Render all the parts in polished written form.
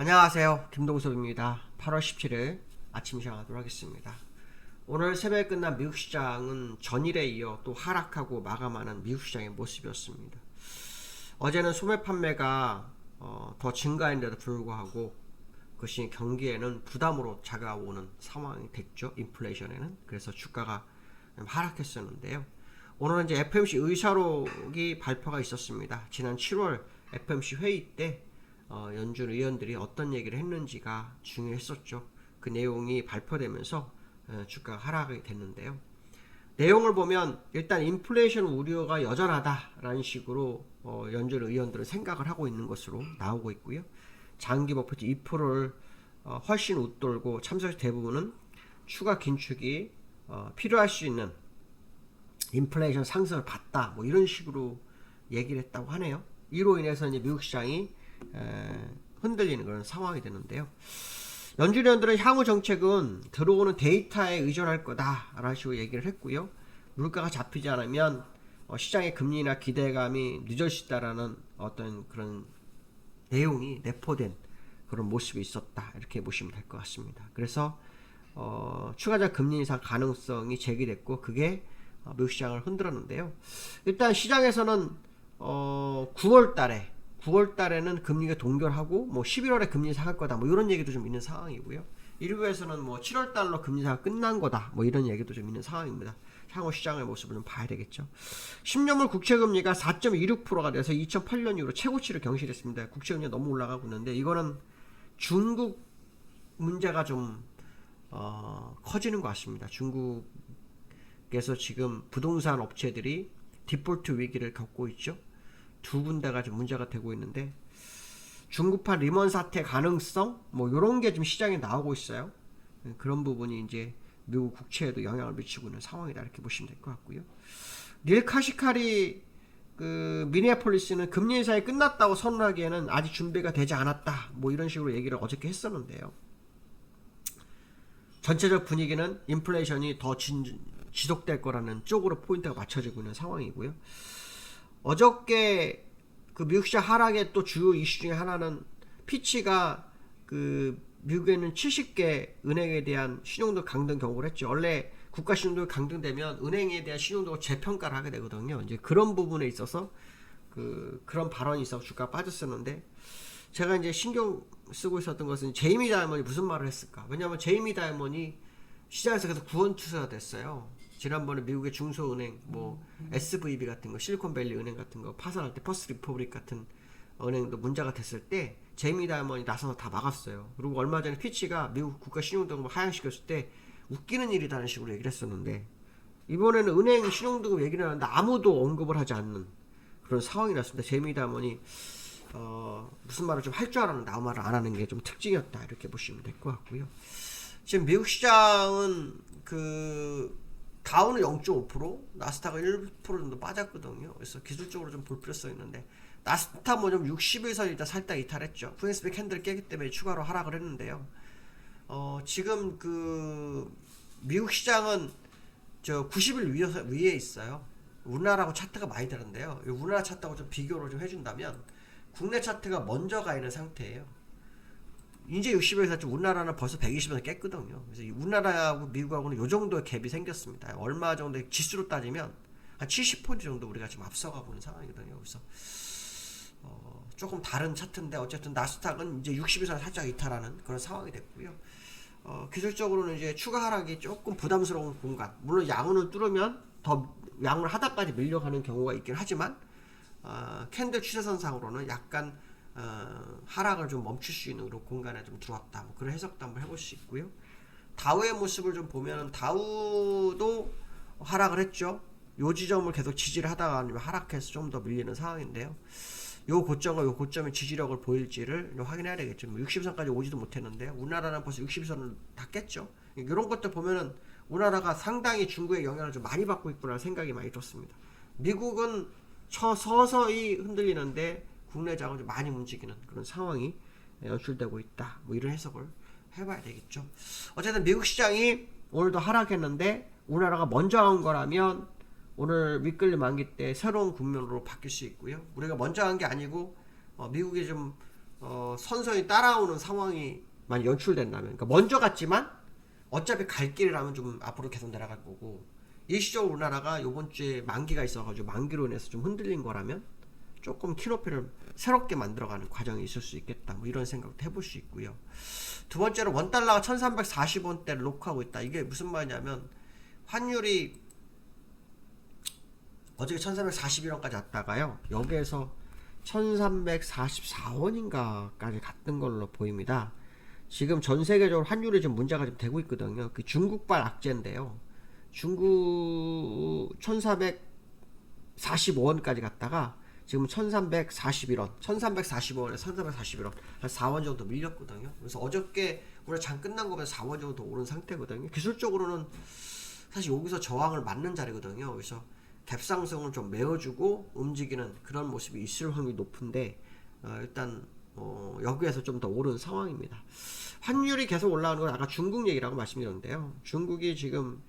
안녕하세요. 김동섭입니다. 8월 17일 아침 시작하도록 하겠습니다. 오늘 새벽에 끝난 미국 시장은 전일에 이어 또 하락하고 마감하는 미국 시장의 모습이었습니다. 어제는 소매 판매가 더 증가했는데도 불구하고 그것이 경기에는 부담으로 다가오는 상황이 됐죠. 인플레이션에는. 그래서 주가가 하락했었는데요. 오늘은 이제 FOMC 의사록이 발표가 있었습니다. 지난 7월 FOMC 회의 때 연준 의원들이 어떤 얘기를 했는지가 중요했었죠. 그 내용이 발표되면서 주가가 하락이 됐는데요. 내용을 보면 일단 인플레이션 우려가 여전하다라는 식으로 연준 의원들은 생각을 하고 있는 것으로 나오고 있고요. 장기 목표치 2%를 훨씬 웃돌고 참석 대부분은 추가 긴축이 필요할 수 있는 인플레이션 상승을 봤다, 뭐 이런 식으로 얘기를 했다고 하네요. 이로 인해서 이제 미국 시장이 흔들리는 그런 상황이 되는데요. 연준위원들은 향후 정책은 들어오는 데이터에 의존할 거다라는 식으로 얘기를 했고요. 물가가 잡히지 않으면 시장의 금리나 기대감이 늦을 수 있다라는 어떤 그런 내용이 내포된 그런 모습이 있었다, 이렇게 보시면 될 것 같습니다. 그래서 추가적 금리 인상 가능성이 제기됐고 그게 미국 시장을 흔들었는데요. 일단 시장에서는 9월 달에는 금리가 동결하고 뭐 11월에 금리 인상할 거다, 뭐 이런 얘기도 좀 있는 상황이고요. 일부에서는 뭐 7월 달로 금리 인상 끝난 거다, 뭐 이런 얘기도 좀 있는 상황입니다. 향후 시장의 모습을 좀 봐야 되겠죠. 10년물 국채금리가 4.26%가 돼서 2008년 이후로 최고치를 경신했습니다. 국채금리가 너무 올라가고 있는데 이거는 중국 문제가 좀 커지는 것 같습니다. 중국에서 지금 부동산 업체들이 디폴트 위기를 겪고 있죠. 두 군데가 좀 문제가 되고 있는데 중국판 리먼 사태 가능성, 뭐 이런 게 좀 시장에 나오고 있어요. 그런 부분이 이제 미국 국채에도 영향을 미치고 있는 상황이다, 이렇게 보시면 될 것 같고요. 닐 카시카리 그 미네아폴리스는 금리 인상이 끝났다고 선언하기에는 아직 준비가 되지 않았다, 뭐 이런 식으로 얘기를 어저께 했었는데요. 전체적 분위기는 인플레이션이 더 지속될 거라는 쪽으로 포인트가 맞춰지고 있는 상황이고요. 어저께 그 미국 시장 하락의 또 주요 이슈 중에 하나는 피치가 그 미국에는 70개 은행에 대한 신용도 강등 경고를 했죠. 원래 국가 신용도가 강등되면 은행에 대한 신용도가 재평가를 하게 되거든요. 이제 그런 부분에 있어서 그런 발언이 있어서 주가가 빠졌었는데, 제가 이제 신경 쓰고 있었던 것은 제이미 다이먼이 무슨 말을 했을까? 왜냐하면 제이미 다이먼이 시장에서 계속 구원투수가 됐어요. 지난번에 미국의 중소은행, 뭐 SVB 같은 거, 실리콘밸리 은행 같은 거 파산할 때 퍼스트 리퍼블릭 같은 은행도 문제가 됐을 때 제이미 다이먼이 나서서 다 막았어요. 그리고 얼마 전에 피치가 미국 국가 신용등급 하향시켰을 때 웃기는 일이라는 식으로 얘기를 했었는데, 이번에는 은행 신용등급 얘기를 하는데 아무도 언급을 하지 않는 그런 상황이 났습니다. 제이미 다이먼이 무슨 말을 좀 할 줄 알았는데 아무 말을 안 하는 게 좀 특징이었다, 이렇게 보시면 될 것 같고요. 지금 미국 시장은 다우는 0.5%, 나스닥은 1% 정도 빠졌거든요. 그래서 기술적으로 좀 볼 필요성이 있는데, 나스닥 뭐 좀 60일선 일단 살짝 이탈했죠. 프랭스백 캔들을 깨기 때문에 추가로 하락을 했는데요. 지금 미국 시장은 저 90일 위에 있어요. 우리나라하고 차트가 많이 다른데요. 우리나라 차트하고 좀 비교를 좀 해준다면 국내 차트가 먼저 가 있는 상태예요. 이제 60에서 좀 우리나라는 벌써 120에서 깼거든요. 그래서 우리나라하고 미국하고는 요 정도의 갭이 생겼습니다. 얼마 정도의 지수로 따지면 한 70포인트 정도 우리가 지금 앞서가 보는 상황이거든요. 그래서 조금 다른 차트인데 어쨌든 나스닥은 이제 60에서 살짝 이탈하는 그런 상황이 됐고요. 기술적으로는 이제 추가 하락이 조금 부담스러운 공간. 물론 양운을 뚫으면 더 양을 하다까지 밀려가는 경우가 있긴 하지만 캔들 추세선상으로는 약간 하락을 좀 멈출 수 있는 그런 공간에 좀 들어왔다, 뭐 그런 해석도 한번 해볼 수 있고요. 다우의 모습을 좀 보면 다우도 하락을 했죠. 요 지점을 계속 지지를 하다가 아니면 하락해서 좀 더 밀리는 상황인데요. 요 고점과 요 고점의 지지력을 보일지를 확인해야 되겠죠. 60선까지 오지도 못했는데 우리나라는 벌써 60선을 다 깼죠. 이런 것들 보면은 우리나라가 상당히 중국의 영향을 좀 많이 받고 있구나 생각이 많이 들었습니다. 미국은 서서히 흔들리는데 국내장은 좀 많이 움직이는 그런 상황이 연출되고 있다, 뭐 이런 해석을 해봐야 되겠죠. 어쨌든 미국 시장이 오늘도 하락했는데 우리나라가 먼저 한 거라면 오늘 윗끌림 만기 때 새로운 국면으로 바뀔 수 있고요. 우리가 먼저 한 게 아니고 미국이 좀 선선히 따라오는 상황이 많이 연출된다면, 그러니까 먼저 갔지만 어차피 갈 길이라면 좀 앞으로 계속 내려갈 거고, 일시적으로 우리나라가 요번 주에 만기가 있어가지고 만기로 인해서 좀 흔들린 거라면 조금 키높이를 새롭게 만들어가는 과정이 있을 수 있겠다, 뭐 이런 생각도 해볼 수 있고요. 두 번째로 원달러가 1340원대를 놓고하고 있다. 이게 무슨 말이냐면 환율이 어저께 1341원까지 왔다가요, 여기에서 1344원인가까지 갔던 걸로 보입니다. 지금 전 세계적으로 환율이 좀 문제가 좀 되고 있거든요. 그 중국발 악재인데요. 중국 1445원까지 갔다가 지금 1341원, 1345원에 1341원, 한 4원 정도 밀렸거든요. 그래서 어저께 우리가 장 끝난 거보다 4원 정도 오른 상태거든요. 기술적으로는 사실 여기서 저항을 맞는 자리거든요. 그래서 갭상승을 좀 메워주고 움직이는 그런 모습이 있을 확률이 높은데, 일단 여기에서 좀 더 오른 상황입니다. 환율이 계속 올라오는 건 아까 중국 얘기라고 말씀드렸는데요. 중국이 지금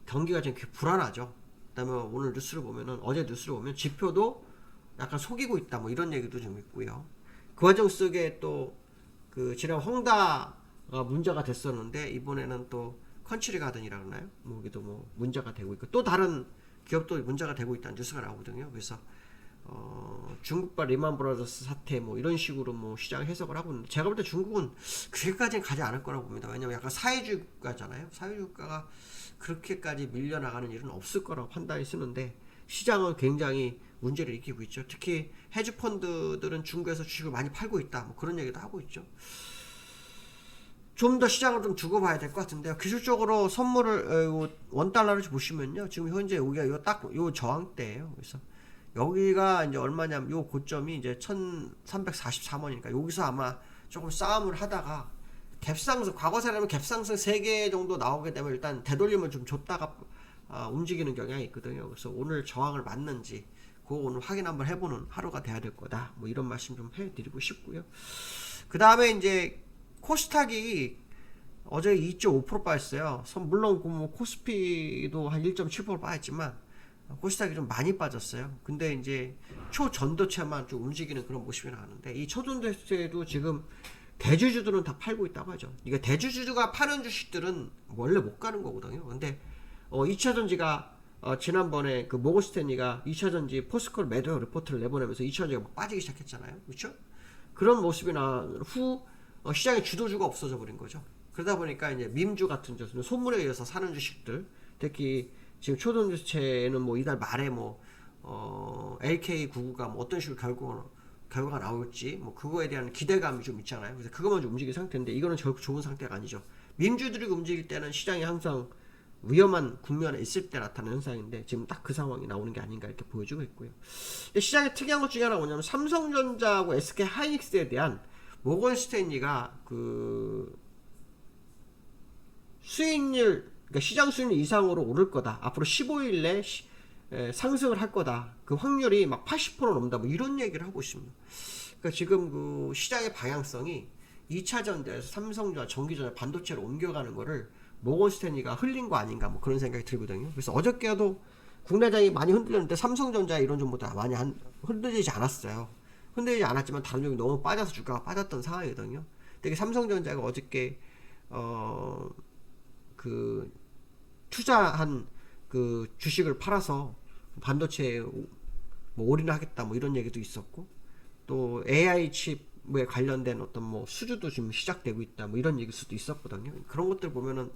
경기가 좀 불안하죠. 그다음에 오늘 뉴스를 보면은, 어제 뉴스를 보면 지표도 약간 속이고 있다, 뭐 이런 얘기도 좀 있고요. 그 과정 속에 또 그 지난 헝다가 문제가 됐었는데, 이번에는 또 컨트리 가든이라 그러나요? 뭐 여기도 뭐 문제가 되고 있고, 또 다른 기업도 문제가 되고 있다는 뉴스가 나오거든요. 그래서 중국발 리만 브라더스 사태 뭐 이런 식으로 뭐 시장 해석을 하고 있는데, 제가 볼 때 중국은 그렇게까지는 가지 않을 거라고 봅니다. 왜냐면 약간 사회주의 국가잖아요. 사회주의 국가가 그렇게까지 밀려나가는 일은 없을 거라고 판단이 쓰는데, 시장은 굉장히 문제를 일으키고 있죠. 특히 헤지펀드들은 중국에서 주식을 많이 팔고 있다, 뭐 그런 얘기도 하고 있죠. 좀 더 시장을 좀 두고 봐야 될 것 같은데요. 기술적으로 선물을 원달러를 보시면요, 지금 현재 여기가 딱 요 저항대예요. 그래서 여기가 이제 얼마냐면 요 고점이 이제 1343원이니까 여기서 아마 조금 싸움을 하다가 갭상승, 과거사라면 갭상승 3개 정도 나오게 되면 일단 되돌림을 좀 줬다가 움직이는 경향이 있거든요. 그래서 오늘 저항을 맞는지 그거 오늘 확인 한번 해보는 하루가 돼야 될 거다, 뭐 이런 말씀 좀 해드리고 싶고요. 그 다음에 이제 코스닥이 어제 2.5% 빠졌어요. 물론 뭐 코스피도 한 1.7% 빠졌지만 코스닥이 좀 많이 빠졌어요. 근데 이제 초전도체만 좀 움직이는 그런 모습이 나왔는데, 이 초전도체도 지금 대주주들은 다 팔고 있다고 하죠. 이게 대주주가 파는 주식들은 원래 못 가는 거거든요. 근데 2차전지가 지난번에 그 모건스탠리가 2차전지 포스콜 매도 리포트를 내보내면서 2차전지가 막 빠지기 시작했잖아요. 그렇죠? 그런 모습이 나온 후 시장의 주도주가 없어져 버린 거죠. 그러다 보니까 이제 밈주 같은 소문에 의해서 사는 주식들, 특히 지금 초전도체는 뭐 이달 말에 뭐 LK99가 뭐 어떤 식으로 결과가 나올지 뭐 그거에 대한 기대감이 좀 있잖아요. 그래서 그것만 좀 움직일 상태인데, 이거는 결국 좋은 상태가 아니죠. 밈주들이 움직일 때는 시장이 항상 위험한 국면에 있을 때 나타나는 현상인데, 지금 딱 그 상황이 나오는 게 아닌가 이렇게 보여주고 있고요. 시장의 특이한 것 중에 하나가 뭐냐면, 삼성전자하고 SK 하이닉스에 대한 모건 스탠리가 그 수익률, 그러니까 시장 수익률 이상으로 오를 거다, 앞으로 15일 내 상승을 할 거다, 그 확률이 막 80% 넘는다, 뭐 이런 얘기를 하고 있습니다. 그러니까 지금 그 시장의 방향성이 2차 전지에서 삼성전자, 전기전자, 반도체로 옮겨가는 거를 모건 스탠리가 흘린 거 아닌가, 뭐 그런 생각이 들거든요. 그래서 어저께도 국내장이 많이 흔들렸는데 삼성전자 이런 종목보다 많이 흔들리지 않았어요. 흔들리지 않았지만 다른 종목이 너무 빠져서 주가가 빠졌던 상황이거든요. 근데 삼성전자가 어저께 그 투자한 그 주식을 팔아서 반도체에 뭐 올인하겠다, 뭐 이런 얘기도 있었고, 또 AI 칩에 관련된 어떤 뭐 수주도 지금 시작되고 있다, 뭐 이런 얘기일 수도 있었거든요. 그런 것들 보면은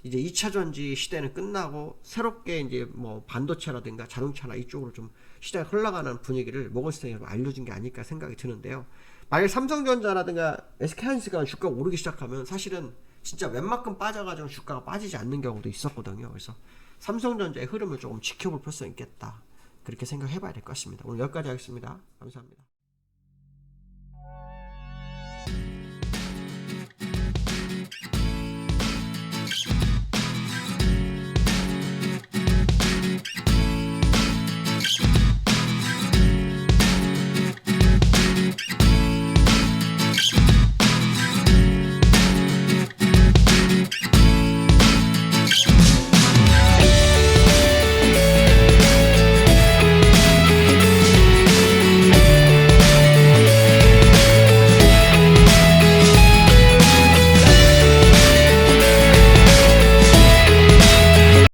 이제 2차 전지 시대는 끝나고 새롭게 이제 뭐 반도체라든가 자동차나 이쪽으로 좀 시장에 흘러가는 분위기를 모건스탠리가 알려준 게 아닐까 생각이 드는데요. 만약 삼성전자라든가 SK하이닉스가 주가가 오르기 시작하면 사실은 진짜 웬만큼 빠져가지고 주가가 빠지지 않는 경우도 있었거든요. 그래서 삼성전자의 흐름을 조금 지켜볼 필요성이 있겠다, 그렇게 생각해봐야 될 것 같습니다. 오늘 여기까지 하겠습니다. 감사합니다.